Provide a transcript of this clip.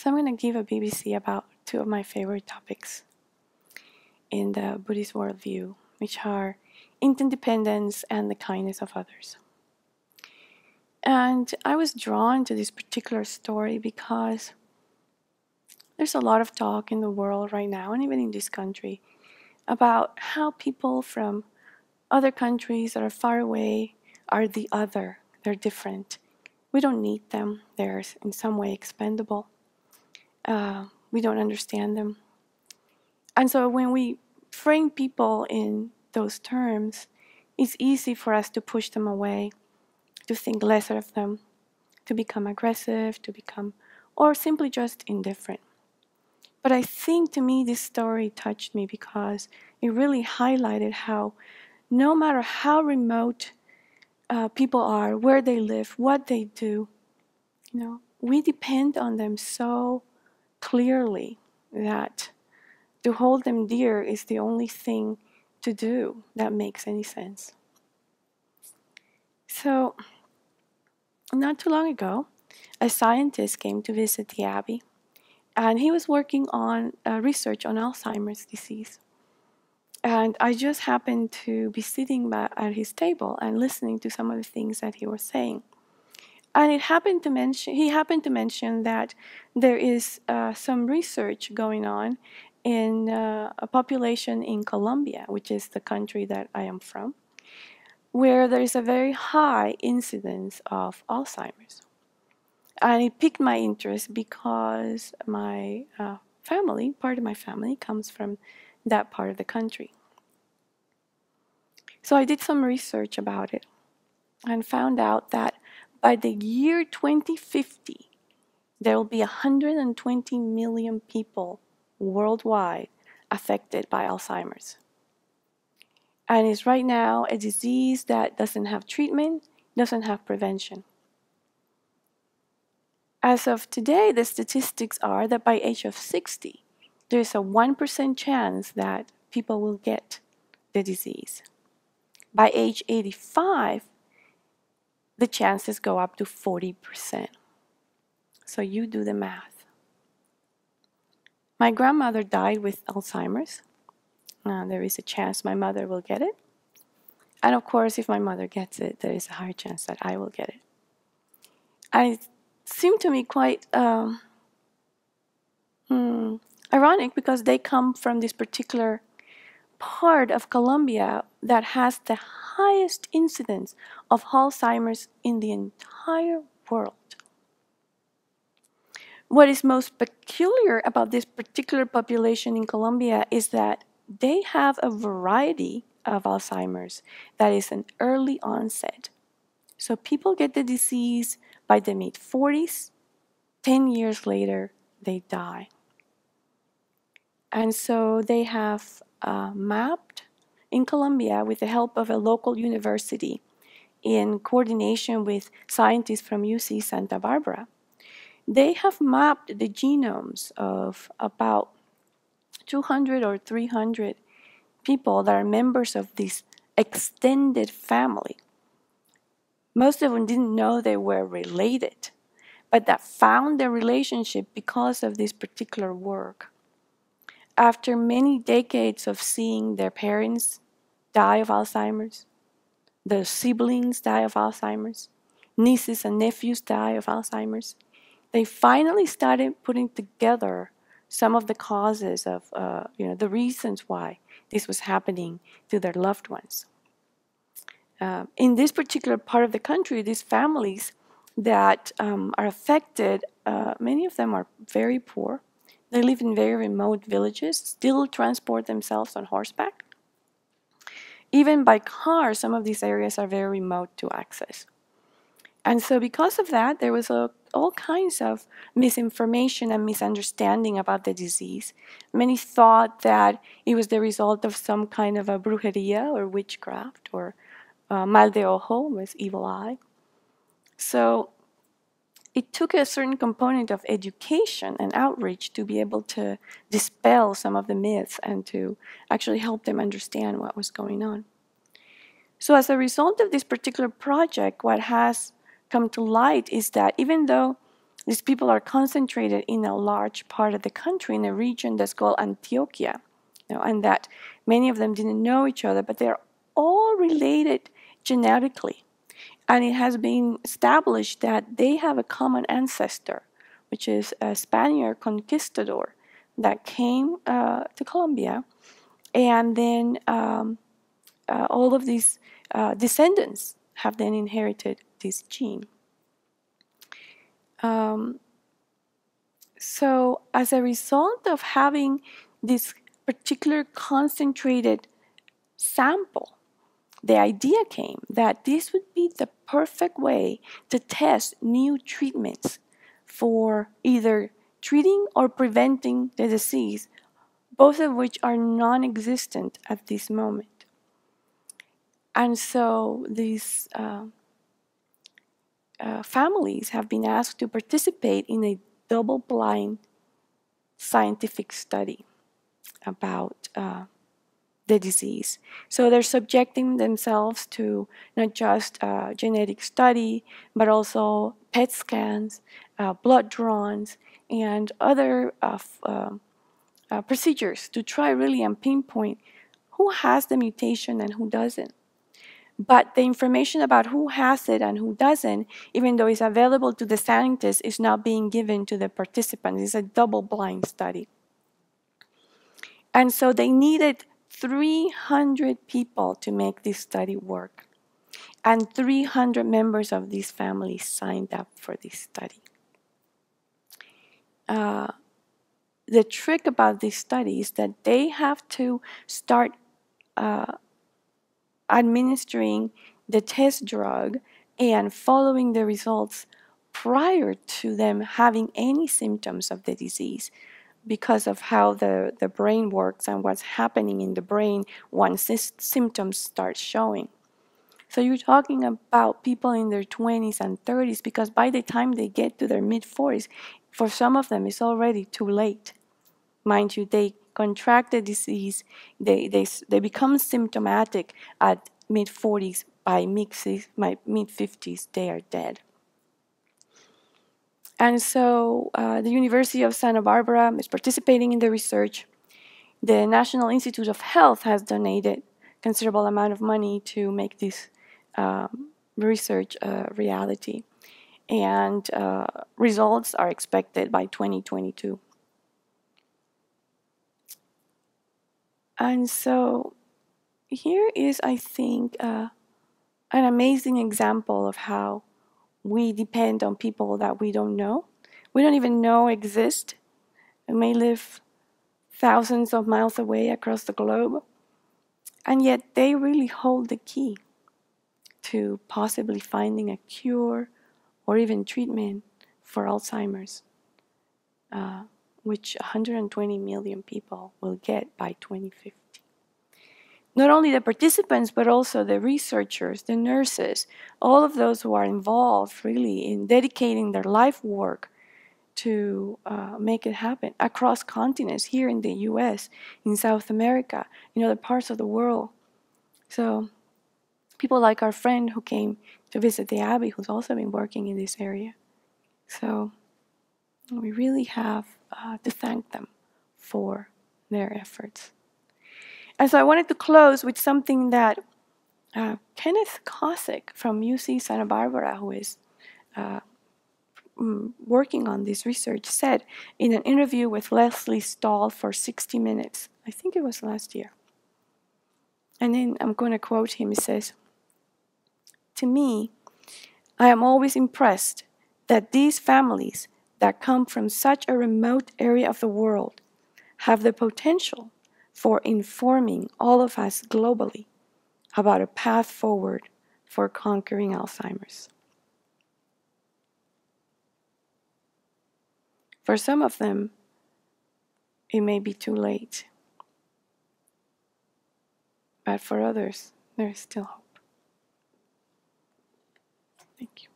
So I'm going to give a BBC about two of my favorite topics in the Buddhist worldview, which are interdependence and the kindness of others. And I was drawn to this particular story because there's a lot of talk in the world right now, and even in this country, about how people from other countries that are far away are the other. They're different. We don't need them. They're in some way expendable. We don't understand them. And so when we frame people in those terms, it's easy for us to push them away, to think lesser of them, to become aggressive, or simply just indifferent. But I think to me this story touched me because it really highlighted how no matter how remote people are, where they live, what they do, we depend on them so clearly that to hold them dear is the only thing to do that makes any sense. So, not too long ago, a scientist came to visit the Abbey, and he was working on research on Alzheimer's disease. And I just happened to be sitting at his table and listening to some of the things that he was saying. And he happened to mention that there is some research going on in a population in Colombia, which is the country that I am from, where there is a very high incidence of Alzheimer's. And it piqued my interest because my part of my family comes from that part of the country. So I did some research about it and found out that by the year 2050, there will be 120 million people worldwide affected by Alzheimer's. And it's right now a disease that doesn't have treatment, doesn't have prevention. As of today, the statistics are that by age of 60, there's a 1% chance that people will get the disease. By age 85, the chances go up to 40%. So you do the math. My grandmother died with Alzheimer's. There is a chance my mother will get it. And of course, if my mother gets it, there is a higher chance that I will get it. And it seemed to me quite ironic because they come from this particular part of Colombia that has the highest incidence of Alzheimer's in the entire world. What is most peculiar about this particular population in Colombia is that they have a variety of Alzheimer's that is an early onset. So people get the disease by the mid-40s, 10 years later, they die. And so they have mapped in Colombia with the help of a local university in coordination with scientists from UC Santa Barbara. They have mapped the genomes of about 200 or 300 people that are members of this extended family. Most of them didn't know they were related, but that found their relationship because of this particular work. After many decades of seeing their parents die of Alzheimer's, their siblings die of Alzheimer's, nieces and nephews die of Alzheimer's, they finally started putting together some of the causes of, the reasons why this was happening to their loved ones. In this particular part of the country, these families that are affected, many of them are very poor. They live in very remote villages, still transport themselves on horseback. Even by car, some of these areas are very remote to access. And so because of that, there was all kinds of misinformation and misunderstanding about the disease. Many thought that it was the result of some kind of a brujeria or witchcraft or mal de ojo, was evil eye. So it took a certain component of education and outreach to be able to dispel some of the myths and to actually help them understand what was going on. So as a result of this particular project, what has come to light is that even though These people are concentrated in a large part of the country, in a region that's called Antioquia, and that many of them didn't know each other, but they're all related genetically. And it has been established that they have a common ancestor, which is a Spaniard conquistador that came to Colombia, and then all of these descendants have then inherited this gene. So as a result of having this particular concentrated sample, the idea came that this would be the perfect way to test new treatments for either treating or preventing the disease, both of which are non-existent at this moment. And so these families have been asked to participate in a double-blind scientific study about the disease. So they're subjecting themselves to not just genetic study, but also PET scans, blood drawings, and other procedures to try really and pinpoint who has the mutation and who doesn't. But the information about who has it and who doesn't, even though it's available to the scientists, is not being given to the participants. It's a double-blind study. And so they needed 300 people to make this study work. And 300 members of these families signed up for this study. The trick about this study is that they have to start administering the test drug and following the results prior to them having any symptoms of the disease, because of how the brain works and what's happening in the brain once these symptoms start showing. So you're talking about people in their 20s and 30s, because by the time they get to their mid-40s, for some of them, it's already too late. Mind you, they contract the disease, they become symptomatic at mid-40s. By mid-50s, they are dead. And so the University of Santa Barbara is participating in the research. The National Institute of Health has donated a considerable amount of money to make this research a reality. And results are expected by 2022. And so here is, I think, an amazing example of how we depend on people that we don't know. We don't even know exist. They may live thousands of miles away across the globe. And yet they really hold the key to possibly finding a cure or even treatment for Alzheimer's, which 120 million people will get by 2050. Not only the participants, but also the researchers, the nurses, all of those who are involved really in dedicating their life work to make it happen across continents, here in the US, in South America, in other parts of the world. So people like our friend who came to visit the Abbey, who's also been working in this area. So we really have to thank them for their efforts. And so I wanted to close with something that Kenneth Kosick from UC Santa Barbara, who is working on this research, said in an interview with Leslie Stahl for 60 Minutes. I think it was last year. And then I'm going to quote him. He says, "To me, I am always impressed that these families that come from such a remote area of the world have the potential for informing all of us globally about a path forward for conquering Alzheimer's. For some of them, it may be too late, but for others, there is still hope." Thank you.